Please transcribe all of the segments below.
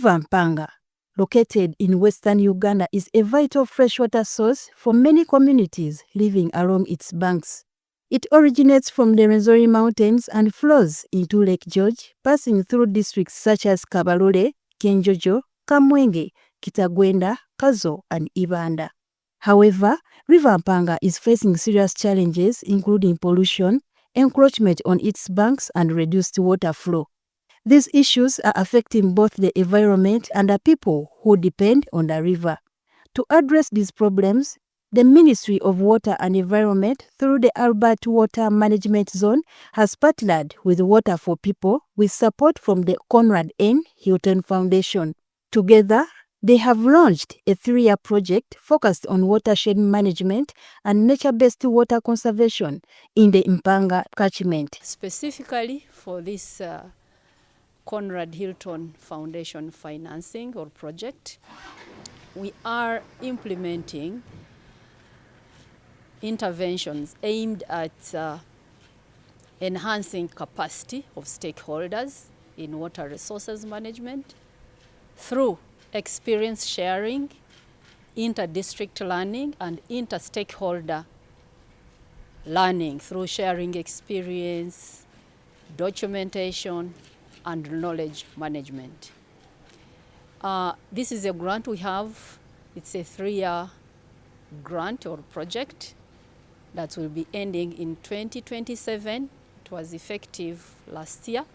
River Mpanga, located in western Uganda, is a vital freshwater source for many communities living along its banks. It originates from the Rwenzori Mountains and flows into Lake George, passing through districts such as Kabarole, Kenjojo, Kamwenge, Kitagwenda, Kazo, and Ibanda. However, River Mpanga is facing serious challenges including pollution, encroachment on its banks, and reduced water flow. These issues are affecting both the environment and the people who depend on the river. To address these problems, the Ministry of Water and Environment, through the Albert Water Management Zone, has partnered with Water for People with support from the Conrad N. Hilton Foundation. Together, they have launched a 3-year project focused on watershed management and nature-based water conservation in the Mpanga catchment. Specifically for this Conrad Hilton Foundation financing or project, we are implementing interventions aimed at enhancing capacity of stakeholders in water resources management through experience sharing, inter-district learning, and inter-stakeholder learning through sharing experience, documentation, and knowledge management. This is a grant we have. It's a 3-year grant or project that will be ending in 2027. It was effective last year.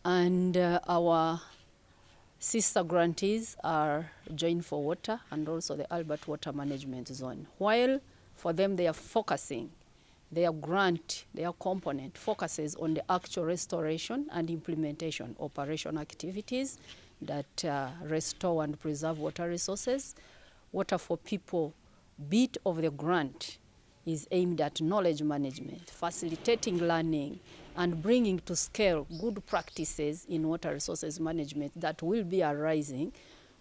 And our sister grantees are Join for Water and also the Albert Water Management Zone. While for them they are focusing, their grant, their component focuses on the actual restoration and implementation operation activities that restore and preserve water resources. Water for People bit of the grant is aimed at knowledge management, facilitating learning, and bringing to scale good practices in water resources management that will be arising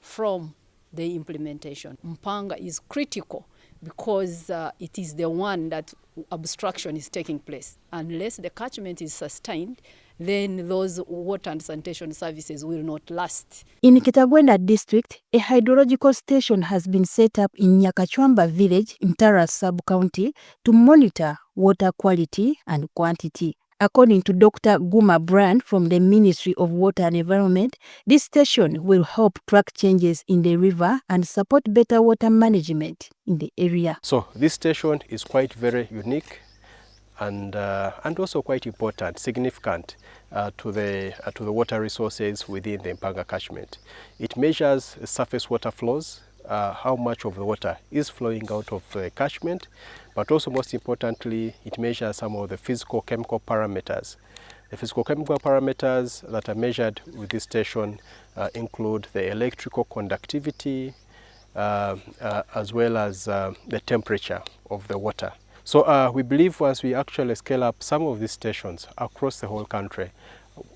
from the implementation. Mpanga is critical because it is the one that obstruction is taking place. Unless the catchment is sustained, then those water and sanitation services will not last. In Kitagwenda district, a hydrological station has been set up in Nyakachwamba village in Tara sub-county to monitor water quality and quantity. According to Dr. Guma Brand from the Ministry of Water and Environment, this station will help track changes in the river and support better water management in the area. So this station is quite very unique and also quite important, significant to the water resources within the Mpanga catchment. It measures surface water flows, how much of the water is flowing out of the catchment, but also most importantly, it measures some of the physical-chemical parameters. The physical-chemical parameters that are measured with this station include the electrical conductivity as well as the temperature of the water. So we believe once we actually scale up some of these stations across the whole country,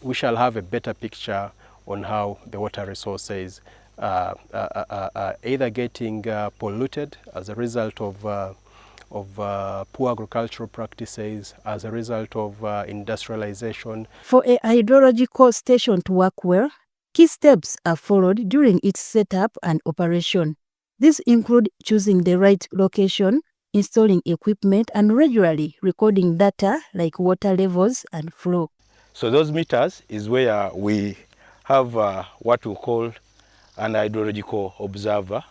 we shall have a better picture on how the water resources are either getting polluted as a result of poor agricultural practices, as a result of industrialization. For a hydrological station to work well, key steps are followed during its setup and operation. These include choosing the right location, installing equipment, and regularly recording data like water levels and flow. So those meters is where we have what we call an hydrological observer.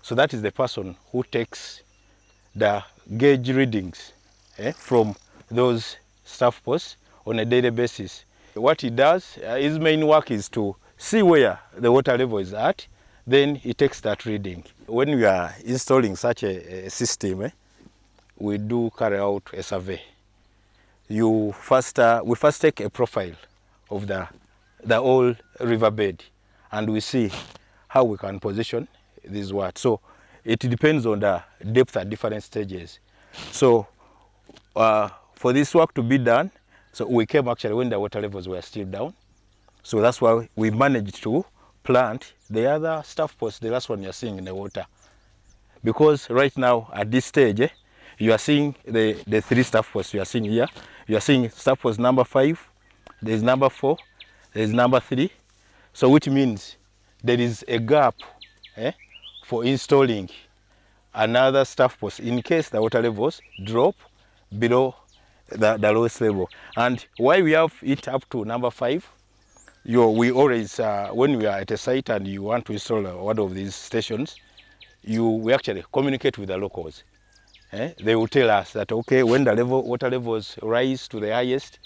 So that is the person who takes the gauge readings from those staff posts on a daily basis. What he does, his main work is to see where the water level is at, then he takes that reading. When we are installing such a system, we do carry out a survey. We first take a profile of the whole riverbed, and we see how we can position this water. So it depends on the depth at different stages. So for this work to be done, so we came actually when the water levels were still down. So that's why we managed to plant the other staff posts, the last one you're seeing in the water. Because right now at this stage, you are seeing the 3 staff posts you are seeing here. You are seeing staff post number 5, there's number 4, there's number 3. So which means there is a gap for installing another staff post in case the water levels drop below the lowest level. And why we have it up to number 5, we always, when we are at a site and you want to install one of these stations, we actually communicate with the locals. They will tell us that, okay, when the water levels rise to the highest,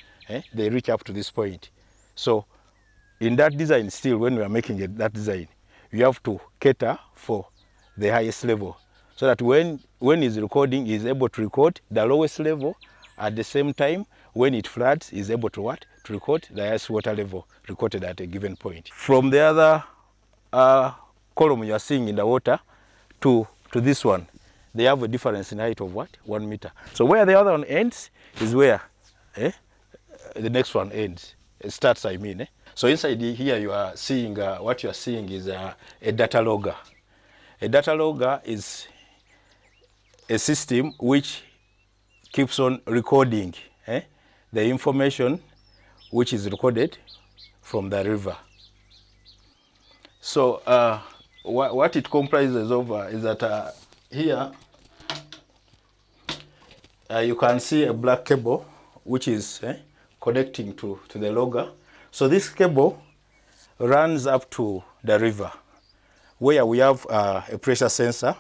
they reach up to this point. So in that design still, when we are making that design, we have to cater for the highest level, so that when it's recording, is able to record the lowest level. At the same time, when it floods, is able to to record the highest water level recorded at a given point. From the other column you are seeing in the water to this one, they have a difference in height of 1 meter. So where the other one ends is where the next one ends. It starts, I mean. So inside here you are seeing, what you are seeing is a data logger. A data logger is a system which keeps on recording the information which is recorded from the river. So what it comprises of is that here you can see a black cable which is connecting to the logger. So this cable runs up to the river, where we have a pressure sensor,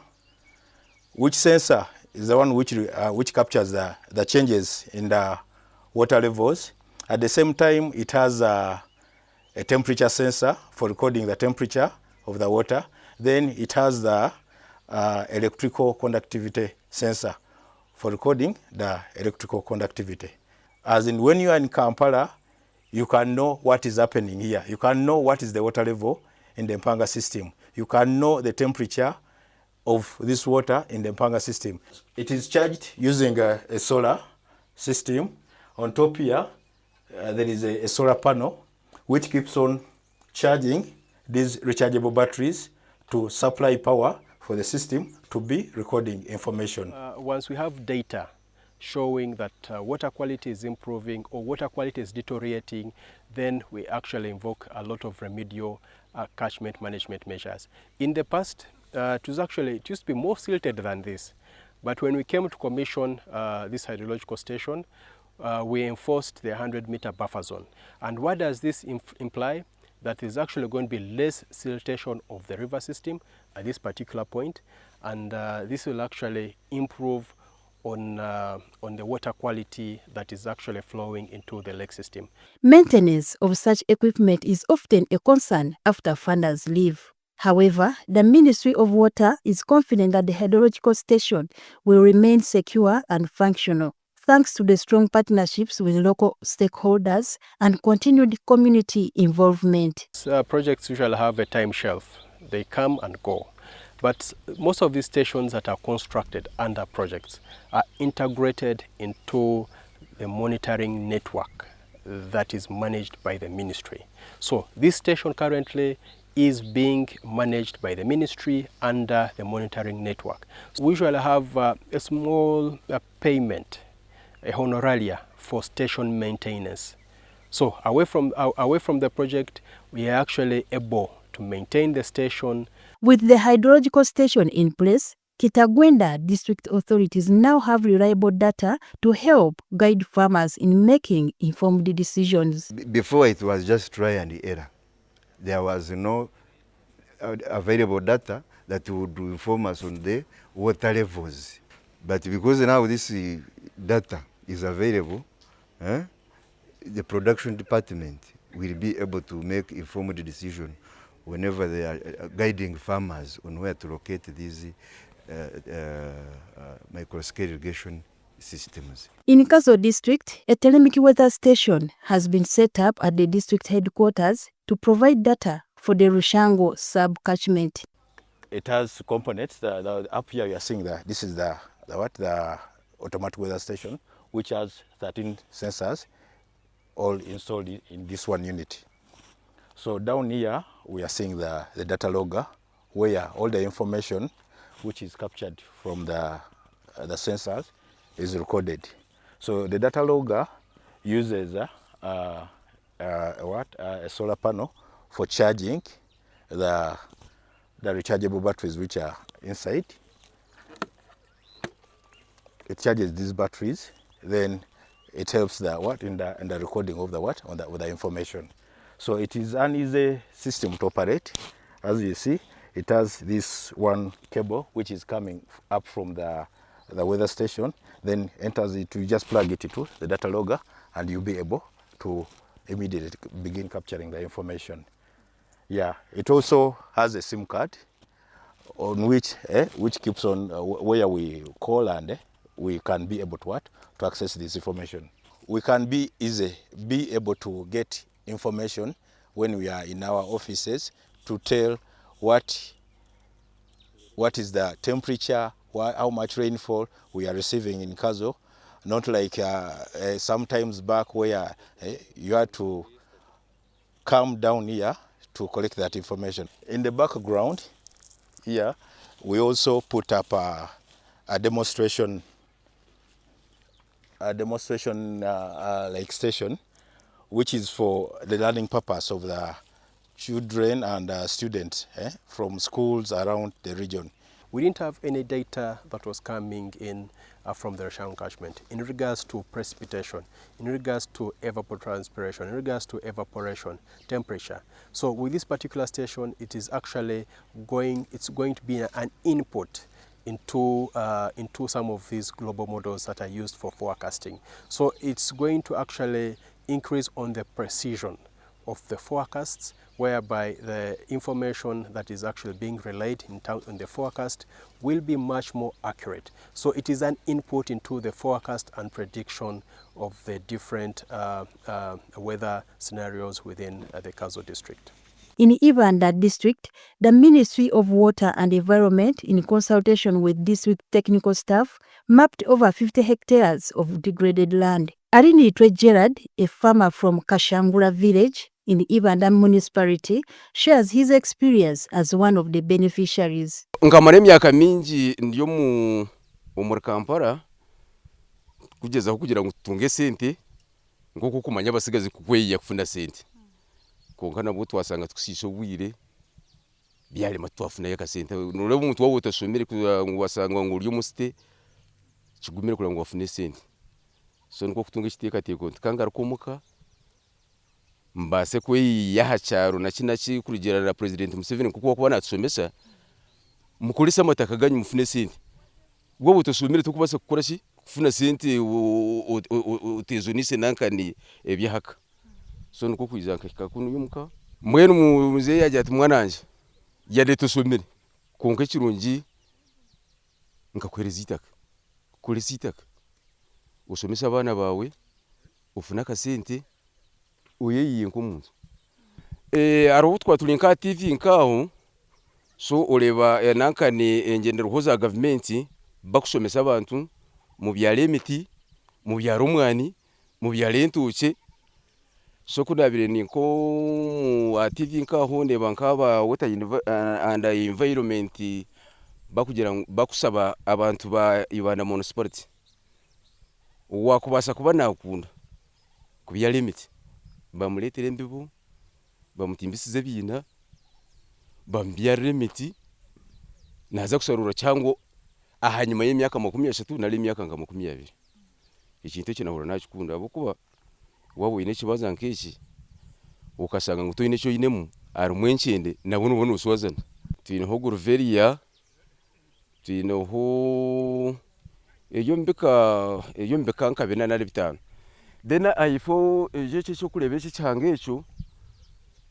which sensor is the one which captures the changes in the water levels. At the same time, it has a temperature sensor for recording the temperature of the water. Then it has the electrical conductivity sensor for recording the electrical conductivity. As in, when you are in Kampala, you can know what is happening here. You can know what is the water level in the Mpanga system. You can know the temperature of this water in the Mpanga system. It is charged using a solar system. On top here, there is a solar panel which keeps on charging these rechargeable batteries to supply power for the system to be recording information. Once we have data showing that water quality is improving or water quality is deteriorating, then we actually invoke a lot of remedial catchment management measures. In the past, it used to be more silted than this. But when we came to commission this hydrological station, we enforced the 100-meter buffer zone. And what does this imply? That is actually going to be less siltation of the river system at this particular point. And this will actually improve on the water quality that is actually flowing into the lake system. Maintenance of such equipment is often a concern after funders leave. However, the Ministry of Water is confident that the hydrological station will remain secure and functional, thanks to the strong partnerships with local stakeholders and continued community involvement. Projects usually have a time shelf. They come and go. But most of these stations that are constructed under projects are integrated into the monitoring network that is managed by the ministry. So this station currently is being managed by the ministry under the monitoring network. So we usually have a small payment, a honoraria for station maintenance. So away from the project, we are actually able to maintain the station. With the hydrological station in place, Kitagwenda district authorities now have reliable data to help guide farmers in making informed decisions. Before, it was just try and error. There was no available data that would inform us on the water levels. But because now this data is available, the production department will be able to make informed decision whenever they are guiding farmers on where to locate these micro-scale irrigation systems. In Kazo district, a Telemiki weather station has been set up at the district headquarters to provide data for the Rushango sub-catchment. It has components. Up here you are seeing this is the automatic weather station, which has 13 sensors all installed in this one unit. So down here we are seeing the data logger, where all the information which is captured from the sensors is recorded. So the data logger uses a solar panel for charging the rechargeable batteries which are inside. It charges these batteries, then it helps the in the recording of the with the information. So it is an easy system to operate. As you see, it has this one cable which is coming up from the weather station, then enters it. You just plug it into the data logger, and you'll be able to immediately begin capturing the information. Yeah, it also has a SIM card on which keeps on where we call, and we can be able to access this information. We can be able to get information when we are in our offices to tell what is the temperature, how much rainfall we are receiving in Kazo. Not like sometimes back where you had to come down here to collect that information. In the background here, we also put up a demonstration like station, which is for the learning purpose of the children and students from schools around the region. We didn't have any data that was coming in from the Rashang catchment in regards to precipitation, in regards to evapotranspiration, in regards to evaporation, temperature. So with this particular station, it is actually going to be an input into some of these global models that are used for forecasting. So it's going to actually increase on the precision of the forecasts, whereby the information that is actually being relayed in the forecast will be much more accurate. So it is an input into the forecast and prediction of the different weather scenarios within the Kazo district. In Mpanga district, the Ministry of Water and Environment, in consultation with district technical staff, mapped over 50 hectares of degraded land. Arinitwe Gerard, a farmer from Kashangura village in the Mpanga municipality, shares his experience as one of the beneficiaries. Nkamara emyaka mingi ndiyo muri Kampala kugezaho kugira ngo tutunge sente nk'uko kumanya abasigazi kukweya kufuna sente konka nabo twasanga tukusisha obwire byarema twafuna yakasente nureba umuntu wawe utasomere ngo wasanga ngo uri umusite kigumire kugira ngo wafune sente so niko kutunga kiteka teko tukangara komuka mbase kweya hacharo na kinaki kurigera na President Museveni kuko kuba natusomesa mukulisa amataka ganyu mufune sente wowe utasomere tukubasa gukora ki kufuna sente utezonise nankani ebyahaka so niko kwizanka kikakunu yumuka mwene muzeyi yaje ati mwananje yade tusomere konka kirungi nkakwereza itaka kureza itaka usomesa abana bawe ufuna kasente uyeyiye nkomuntu aro twatulinka TV nkaho so oleba nankani engendero za government bakusomesa abantu mu byale emiti mu byaro umwani mu byale entuche so kudabire niko TV nkaho ndeba nkaba water and environment bakusaba abantu ba Mpanga municipality wakubasa kuba nakunda kubyale emiti bamuletere embibu bamutimbisize bina bambyarire emiti naza kusarura cyangwa ahanyuma y'imyaka 30 nari imyaka 20 ikintu cyo nahura nakikunda abukuba wabo ine kibaza nk'iki ukasanga ngo toyine cyo yinemu ari mwenkende nabone ubone uswazana tuyineho Gurveria tuyineho eyo mbeka nkabena nari bitano dena ayifo eje cyo kureba iki cyange echo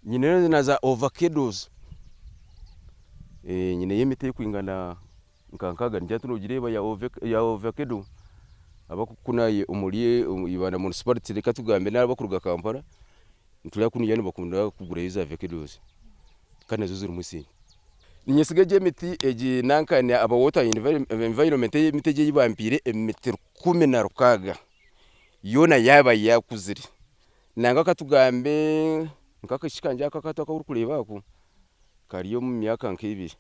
nyine naza avocados nyine yemite kwingana nkankaga njatu nogireba ya avocado abakukunaye umuriye Mpanga municipality reka tugambe n'abakuruga Kampala ntulya kuniyane bakunda kugura izo avocados kana zo ziri musi ninyesigaje emiti eji nankane aba water environment emiteje yibampire emetero 16 yona yaba yakuziri nanga katugambe nkakashikanja akakata kureba ko kariyo mu myaka nk'ibiri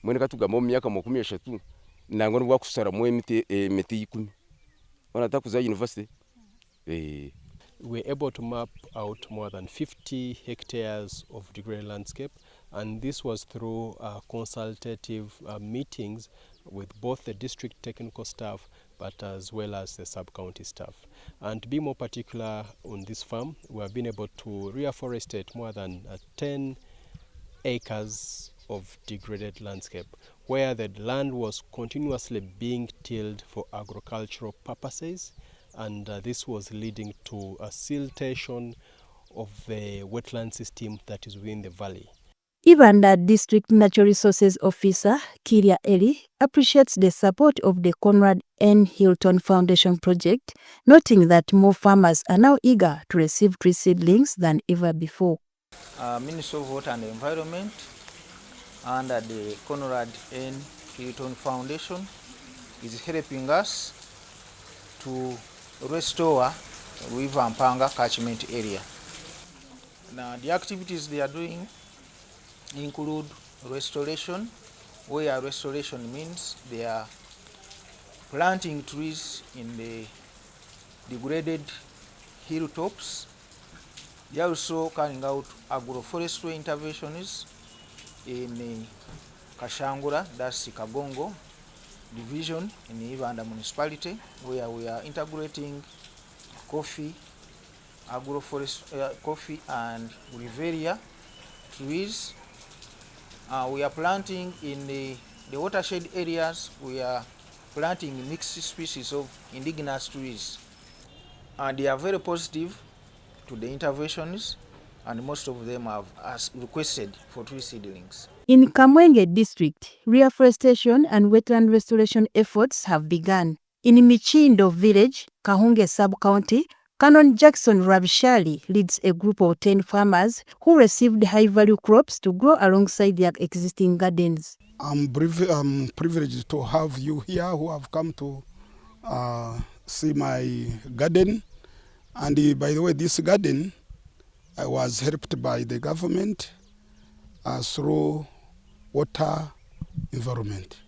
mwene katugamba mu myaka 30 nango nubwo kusara mu emiti 10 wanata kuza university we were able to map out more than 50 hectares of degraded landscape, and this was through consultative meetings with both the district technical staff but as well as the sub-county staff. And to be more particular on this farm, we have been able to reforestate more than 10 acres of degraded landscape where the land was continuously being tilled for agricultural purposes, and this was leading to a siltation of the wetland system that is within the valley. Even the District Natural Resources Officer, Kiria Eli, appreciates the support of the Conrad N. Hilton Foundation project, noting that more farmers are now eager to receive tree seedlings than ever before. Ministry of Water and Environment under the Conrad N. Hilton Foundation is helping us to restore River Mpanga catchment area. Now the activities they are doing include restoration, where restoration means they are planting trees in the degraded hilltops. They are also carrying out agroforestry interventions in Kashangura, that's Kagongo division in Ivanda municipality, where we are integrating coffee, coffee and Riveria trees. We are planting in the watershed areas. We are planting mixed species of indigenous trees, and they are very positive to the interventions, and most of them have requested for tree seedlings. In Kamwenge district, reforestation and wetland restoration efforts have begun. In Michindo village, Kahunge sub-county, Canon Jackson Rabshali leads a group of 10 farmers who received high-value crops to grow alongside their existing gardens. I'm privileged to have you here who have come to see my garden. And by the way, this garden was helped by the government through water environment.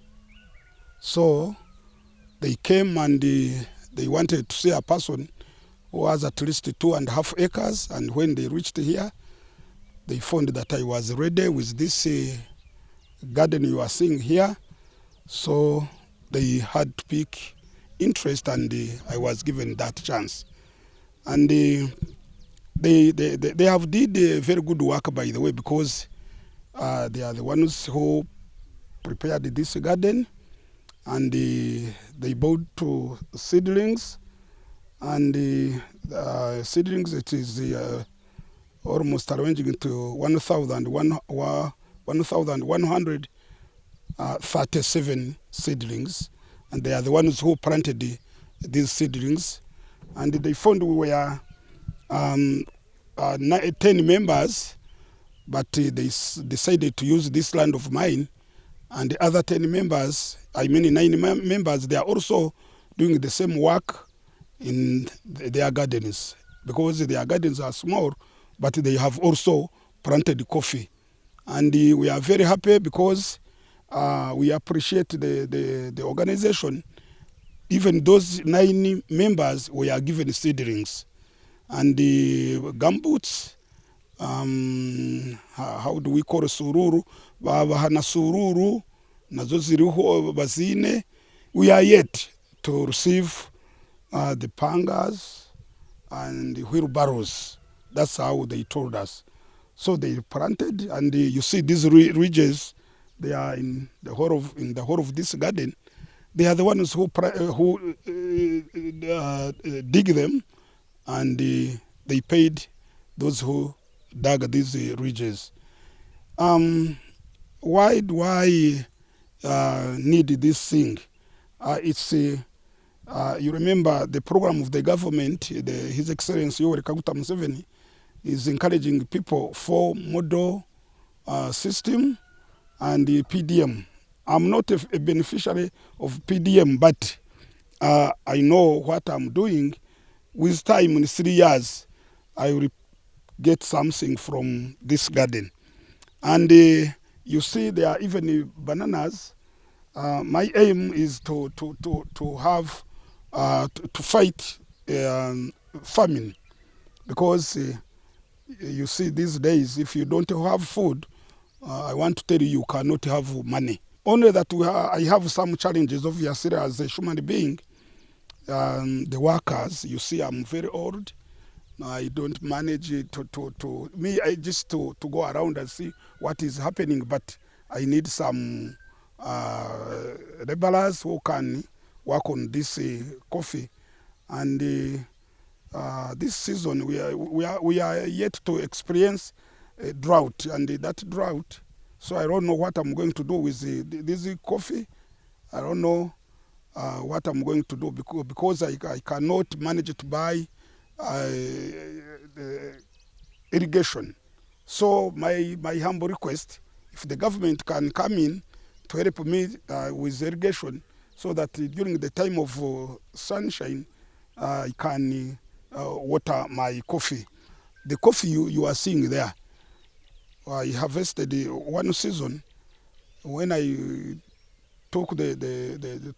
So they came and they wanted to see a person who has at least 2.5 acres, and when they reached here, they found that I was ready with this garden you are seeing here. So they had to pick interest, and I was given that chance. And they have did very good work, by the way, because they are the ones who prepared this garden, and they bought 2 seedlings. And the seedlings, it is almost arranging to 1,137 seedlings, and they are the ones who planted these seedlings. And they found we were 10 members, but they decided to use this land of mine, and the other 10 members, 9 members, they are also doing the same work in their gardens, because their gardens are small, but they have also planted coffee. And we are very happy because we appreciate the organization. Even those 9 members were given seedlings. And the gumboots, how do we call sururu? Bahana sururu, nazo ziriho bazine. We are yet to receive the pangas and the wheelbarrows. That's how they told us. So they planted, and you see these ridges. They are in the whole of this garden. They are the ones who dig them, and they paid those who dug these ridges. Why do I need this thing? It's you remember the program of the government, His Excellency Yoweri Kaguta Museveni, is encouraging people for model system and the PDM. I'm not a beneficiary of PDM, but I know what I'm doing. With time, in 3 years, I will get something from this garden. And you see, there are even bananas. My aim is to have to fight famine. because you see these days, if you don't have food, I want to tell you, you cannot have money. Only that I have some challenges, obviously, as a human being. The workers, you see, I'm very old. I don't manage I just to go around and see what is happening, but I need some laborers who can work on this coffee. And this season we are yet to experience a drought, and that drought, so I don't know what I'm going to do with this coffee. I don't know what I'm going to do, because I cannot manage to buy irrigation. So my humble request, if the government can come in to help me with irrigation, so that during the time of sunshine, I can water my coffee. The coffee you are seeing there, I harvested one season. When I took the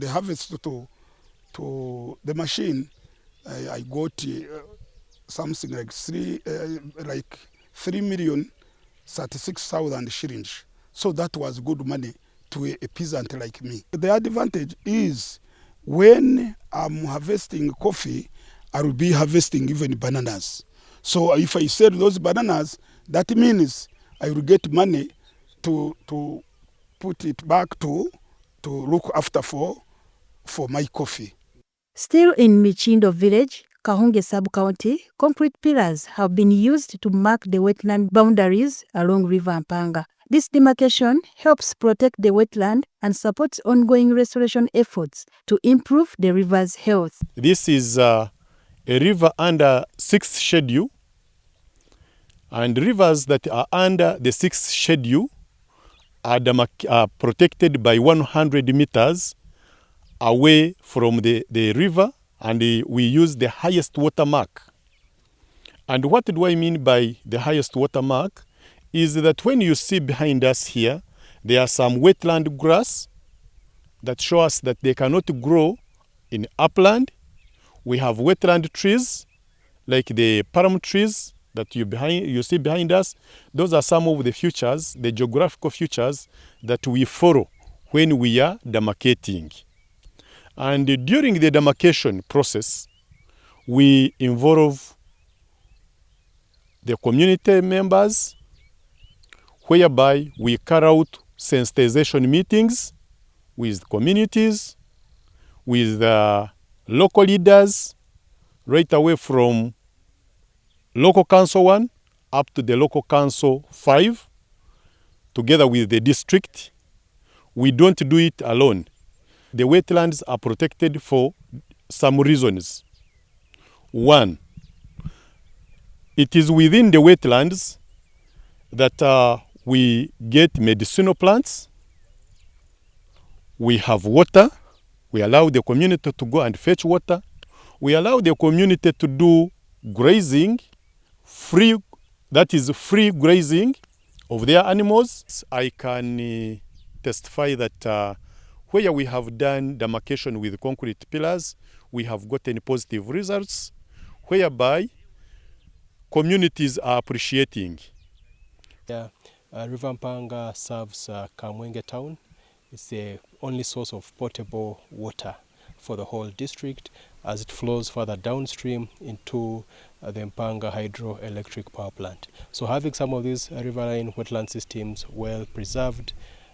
harvest to the machine, I got something like 3,036,000 shillings. So that was good money to a peasant like me. The advantage is, when I'm harvesting coffee, I will be harvesting even bananas. So if I sell those bananas, that means I will get money to put it back to look after for my coffee. Still in Michindo village, Kahunge sub-county, concrete pillars have been used to mark the wetland boundaries along River Mpanga. This demarcation helps protect the wetland and supports ongoing restoration efforts to improve the river's health. This is a river under 6th schedule, and rivers that are under the 6th schedule are protected by 100 meters away from the river, and we use the highest water mark. And what do I mean by the highest water mark? Is that when you see behind us here, there are some wetland grass that show us that they cannot grow in upland. We have wetland trees, like the palm trees that you see behind us. Those are some of the features, the geographical features that we follow when we are demarcating. And during the demarcation process, we involve the community members, whereby we carry out sensitization meetings with communities, with local leaders, right away from local council 1 up to the local council 5, together with the district. We don't do it alone. The wetlands are protected for some reasons. One, it is within the wetlands that we get medicinal plants, we have water, we allow the community to go and fetch water, we allow the community to do grazing, free grazing of their animals. I can testify that where we have done demarcation with concrete pillars, we have gotten positive results, whereby communities are appreciating. River Mpanga serves Kamwenge town. It's the only source of potable water for the whole district, as it flows further downstream into the Mpanga hydroelectric power plant. So having some of these riverine wetland systems well preserved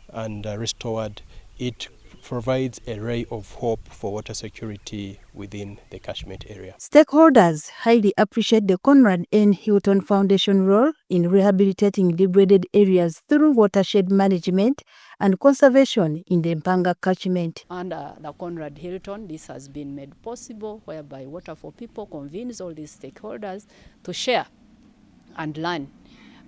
and restored, it provides a ray of hope for water security within the catchment area. Stakeholders highly appreciate the Conrad N. Hilton Foundation role in rehabilitating degraded areas through watershed management and conservation in the Mpanga catchment. Under the Conrad Hilton, this has been made possible, whereby Water for People convenes all these stakeholders to share and learn.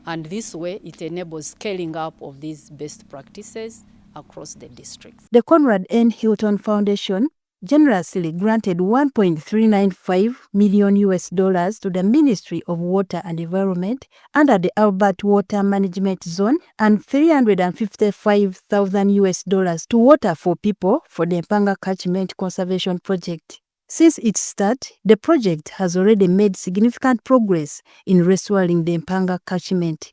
And this way, it enables scaling up of these best practices across the districts. The Conrad N. Hilton Foundation generously granted $1.395 million to the Ministry of Water and Environment under the Albert Water Management Zone and $355,000 to Water for People for the Mpanga Catchment Conservation Project. Since its start, the project has already made significant progress in restoring the Mpanga catchment.